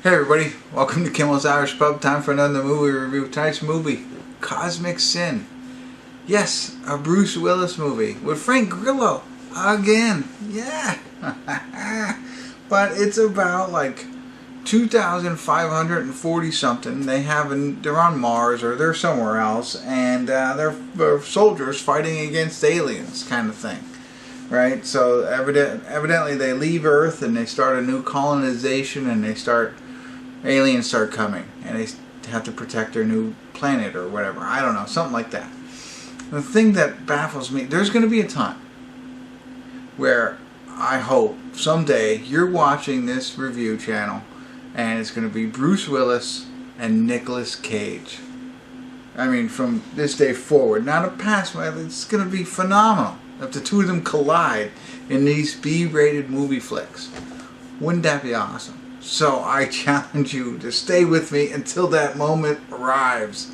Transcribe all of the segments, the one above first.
Hey everybody, welcome to Kimmel's Irish Pub. Time for another movie review. Tonight's movie, Cosmic Sin. Yes, a Bruce Willis movie with Frank Grillo again. Yeah. But it's about like 2,540 something. They're on Mars or they're somewhere else, and they're soldiers fighting against aliens, kind of thing. Right? So evidently they leave Earth and they start a new colonization, and aliens start coming, and they have to protect their new planet or whatever. I don't know, something like that. The thing that baffles me, there's going to be a time where I hope someday you're watching this review channel and it's going to be Bruce Willis and Nicolas Cage. I mean, from this day forward, not a past, it's going to be phenomenal if the two of them collide in these B-rated movie flicks. Wouldn't that be awesome? So I challenge you to stay with me until that moment arrives.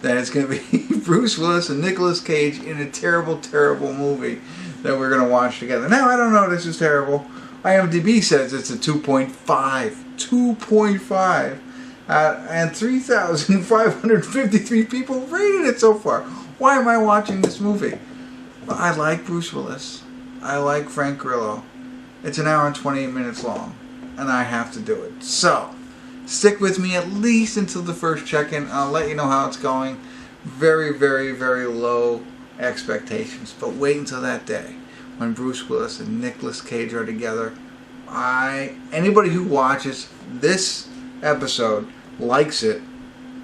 That it's going to be Bruce Willis and Nicolas Cage in a terrible, terrible movie that we're going to watch together. Now, I don't know if this is terrible. IMDb says it's a 2.5. 2.5. And 3,553 people rated it so far. Why am I watching this movie? Well, I like Bruce Willis. I like Frank Grillo. It's an hour and 20 minutes long, and I have to do it. So, stick with me at least until the first check-in. I'll let you know how it's going. Very, very, very low expectations. But wait until that day when Bruce Willis and Nicolas Cage are together. Anybody who watches this episode likes it.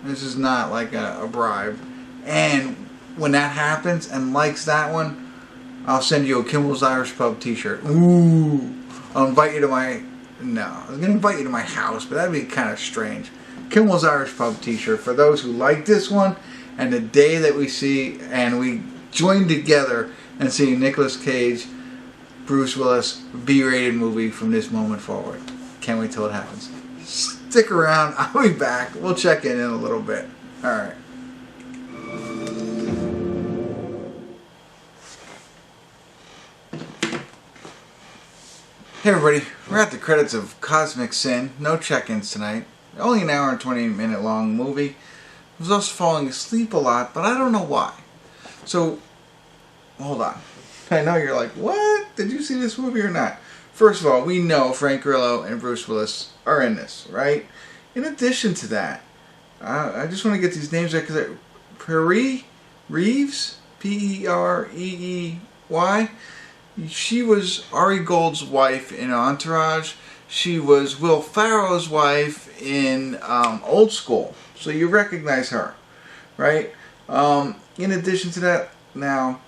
This is not like a bribe. And when that happens and likes that one, I'll send you a Kimmel's Irish Pub t-shirt. Ooh. I'll invite you to my... No, I was going to invite you to my house, but that'd be kind of strange. Kimmel's Irish Pub t-shirt for those who like this one, and the day that we see and we join together and see Nicolas Cage, Bruce Willis, B-rated movie from this moment forward. Can't wait till it happens. Stick around. I'll be back. We'll check in a little bit. Alright. Hey everybody, we're at the credits of Cosmic Sin. No check-ins tonight. Only an hour and 20-minute long movie. I was also falling asleep a lot, but I don't know why. So, hold on. I know you're like, what? Did you see this movie or not? First of all, we know Frank Grillo and Bruce Willis are in this, right? In addition to that, I just want to get these names right because Prairie Reeves, P-E-R-E-E-Y. She was Ari Gold's wife in Entourage. She was Will Ferrell's wife in Old School. So you recognize her, right? In addition to that, now,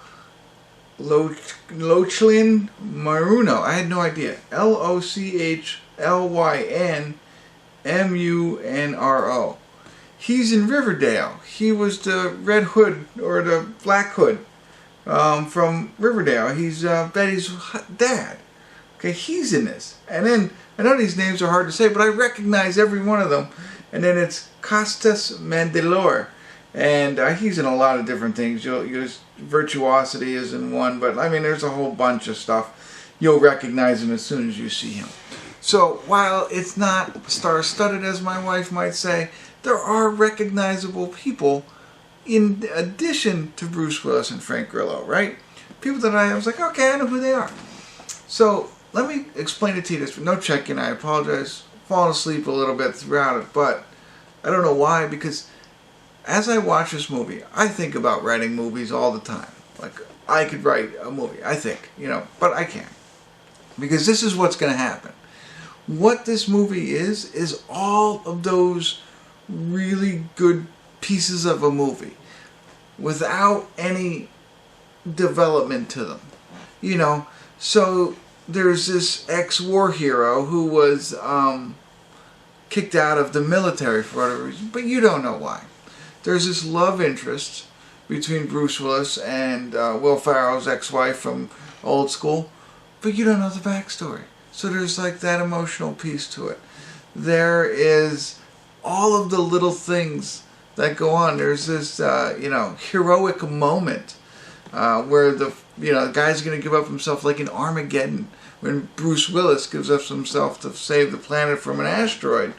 Lochlyn Maruno. I had no idea. LochlynMunro. He's in Riverdale. He was the Red Hood or the Black Hood. From Riverdale. He's Betty's dad. Okay, he's in this. And then, I know these names are hard to say, but I recognize every one of them. And then it's Costas Mandylor. And he's in a lot of different things. Virtuosity is in one, but I mean, there's a whole bunch of stuff. You'll recognize him as soon as you see him. So, while it's not star-studded, as my wife might say, there are recognizable people in addition to Bruce Willis and Frank Grillo, right? People that I was like, okay, I know who they are. So, let me explain it to you. This no check-in. I apologize. Falling asleep a little bit throughout it, but I don't know why, because as I watch this movie, I think about writing movies all the time. Like, I could write a movie, I think, but I can't. Because this is what's going to happen. What this movie is all of those really good pieces of a movie without any development to them. So there's this ex-war hero who was kicked out of the military for whatever reason, but you don't know why. There's this love interest between Bruce Willis and Will Ferrell's ex-wife from Old School, but you don't know the backstory. So there's like that emotional piece to it. There is all of the little things that go on. There's this, heroic moment where the guy's going to give up himself, like in Armageddon, when Bruce Willis gives up himself to save the planet from an asteroid.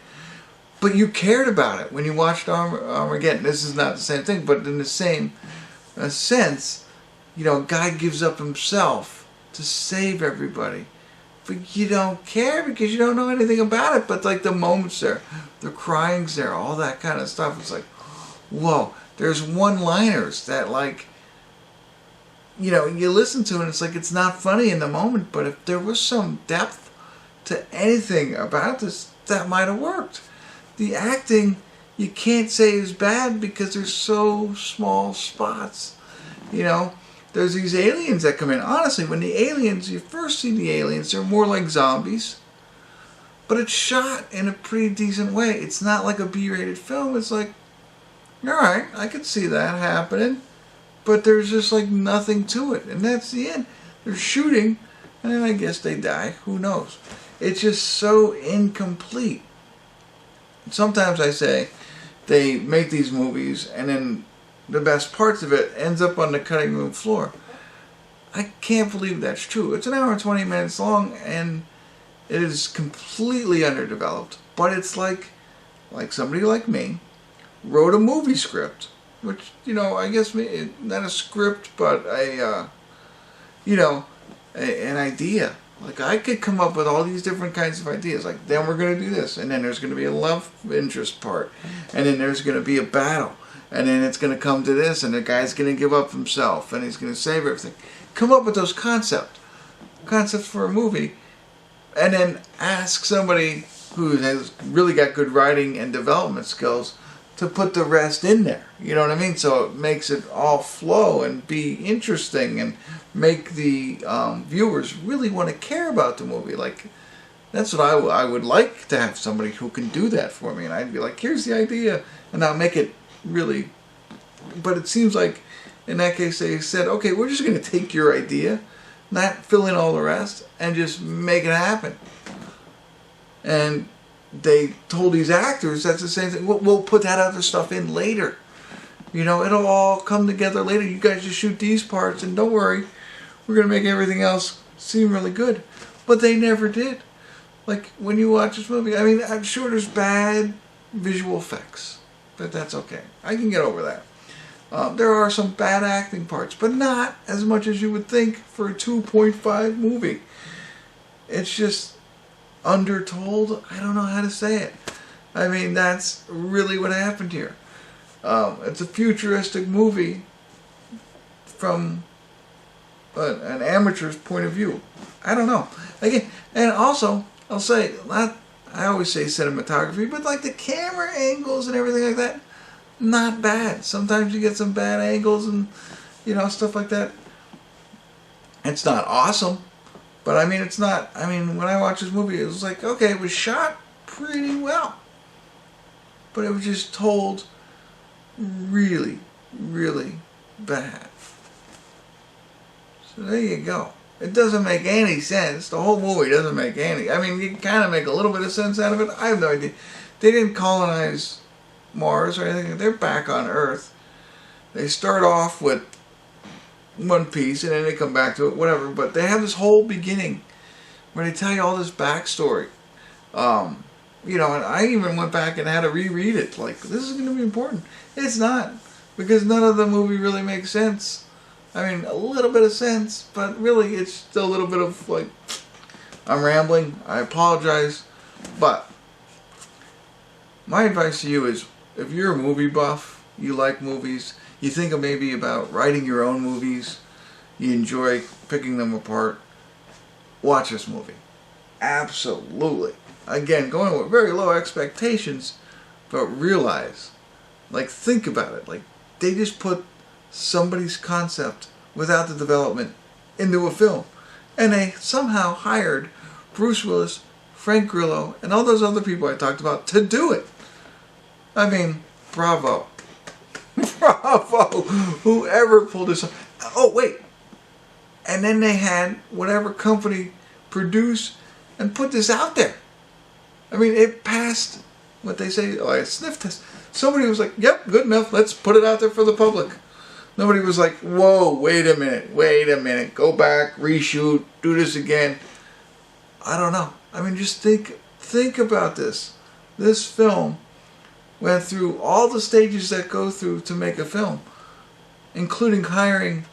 But you cared about it when you watched Armageddon. This is not the same thing, but in the same sense, you know, a guy gives up himself to save everybody. But you don't care because you don't know anything about it. But like the moments there, the crying's there, all that kind of stuff. It's like, whoa. There's one-liners that, like, you know, you listen to and it's like it's not funny in the moment. But if there was some depth to anything about this, that might have worked. The acting, you can't say is bad because there's so small spots. You know, there's these aliens that come in. Honestly, when the aliens, you first see the aliens, they're more like zombies. But it's shot in a pretty decent way. It's not like a B-rated film. It's like, alright, I could see that happening. But there's just like nothing to it. And that's the end. They're shooting, and then I guess they die. Who knows? It's just so incomplete. Sometimes I say they make these movies and then the best parts of it ends up on the cutting room floor. I can't believe that's true. It's an hour and 20 minutes long and it is completely underdeveloped. But it's like somebody like me wrote a movie script, which, you know, I guess not a script, but you know, an idea. Like, I could come up with all these different kinds of ideas. Like, then we're going to do this. And then there's going to be a love interest part. And then there's going to be a battle. And then it's going to come to this. And the guy's going to give up himself. And he's going to save everything. Come up with those concepts for a movie. And then ask somebody who has really got good writing and development skills to put the rest in there. You know what I mean? So it makes it all flow and be interesting and make the viewers really want to care about the movie. Like, that's what I would like to have somebody who can do that for me. And I'd be like, here's the idea. And I'll make it really... But it seems like, in that case, they said, okay, we're just going to take your idea, not fill in all the rest, and just make it happen. And they told these actors that's the same thing. We'll put that other stuff in later. You know, it'll all come together later. You guys just shoot these parts and don't worry. We're going to make everything else seem really good. But they never did. Like, when you watch this movie, I mean, I'm sure there's bad visual effects. But that's okay. I can get over that. There are some bad acting parts, but not as much as you would think for a 2.5 movie. It's just undertold. I don't know how to say it. I mean, that's really what happened here. It's a futuristic movie from an amateur's point of view. I don't know. Again, and also, I'll say, I always say cinematography, but like the camera angles and everything like that, not bad. Sometimes you get some bad angles and, you know, stuff like that. It's not awesome. But I mean, it's not, I mean, when I watched this movie, it was like, okay, it was shot pretty well. But it was just told really, really bad. So there you go. It doesn't make any sense. The whole movie doesn't make any, I mean, you kind of make a little bit of sense out of it. I have no idea. They didn't colonize Mars or anything. They're back on Earth. They start off with one piece and then they come back to it, whatever, but they have this whole beginning where they tell you all this backstory, you know, and I even went back and had to reread it, like, this is going to be important. It's not, because none of the movie really makes sense. I mean, a little bit of sense, but really it's still a little bit of, like, I'm rambling, I apologize, but my advice to you is, if you're a movie buff, you like movies, you think maybe about writing your own movies, you enjoy picking them apart, watch this movie. Absolutely. Again, going with very low expectations, but realize, like, think about it. Like, they just put somebody's concept without the development into a film. And they somehow hired Bruce Willis, Frank Grillo, and all those other people I talked about to do it. I mean, bravo. Bravo! Whoever pulled this off. Oh, wait. And then they had whatever company produce and put this out there. I mean, it passed what they say, a sniff test. Somebody was like, yep, good enough. Let's put it out there for the public. Nobody was like, whoa, wait a minute. Go back, reshoot, do this again. I don't know. I mean, just think about this. This film went through all the stages that go through to make a film, including hiring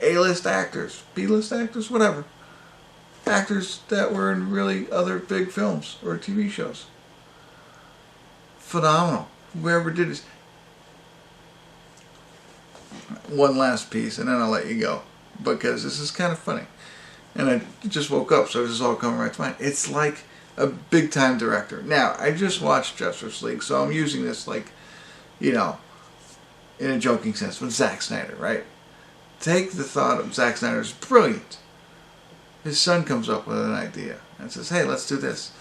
A-list actors, B-list actors, whatever. Actors that were in really other big films or TV shows. Phenomenal. Whoever did this. One last piece, and then I'll let you go, because this is kind of funny. And I just woke up, so this is all coming right to mind. It's like a big-time director. Now, I just watched Justice League, so I'm using this like, you know, in a joking sense, with Zack Snyder, right? Take the thought of Zack Snyder's brilliant. His son comes up with an idea and says, hey, let's do this.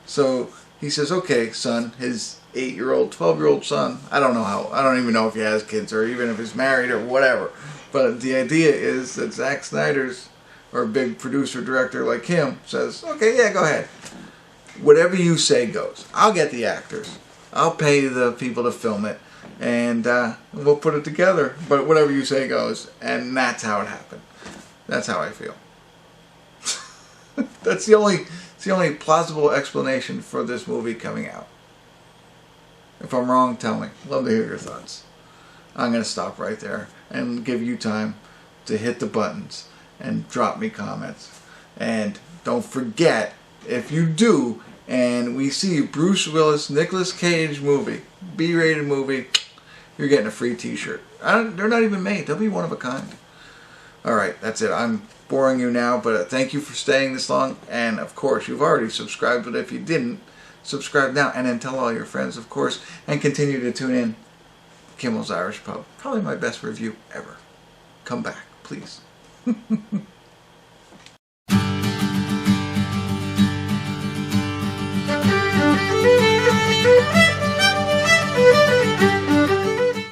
So he says, okay, son, his 8-year-old, 12-year-old son, I don't even know if he has kids or even if he's married or whatever. But the idea is that Zack Snyder's, or a big producer, director like him, says, okay, yeah, go ahead. Whatever you say goes. I'll get the actors. I'll pay the people to film it. And we'll put it together. But whatever you say goes. And that's how it happened. That's how I feel. It's the only plausible explanation for this movie coming out. If I'm wrong, tell me. Love to hear your thoughts. I'm going to stop right there and give you time to hit the buttons and drop me comments. And don't forget, if you do, and we see Bruce Willis, Nicolas Cage movie, B-rated movie, you're getting a free t-shirt. They're not even made. They'll be one of a kind. Alright, that's it. I'm boring you now, but thank you for staying this long. And, of course, you've already subscribed, but if you didn't, subscribe now. And then tell all your friends, of course, and continue to tune in. Kimmel's Irish Pub. Probably my best review ever. Come back, please.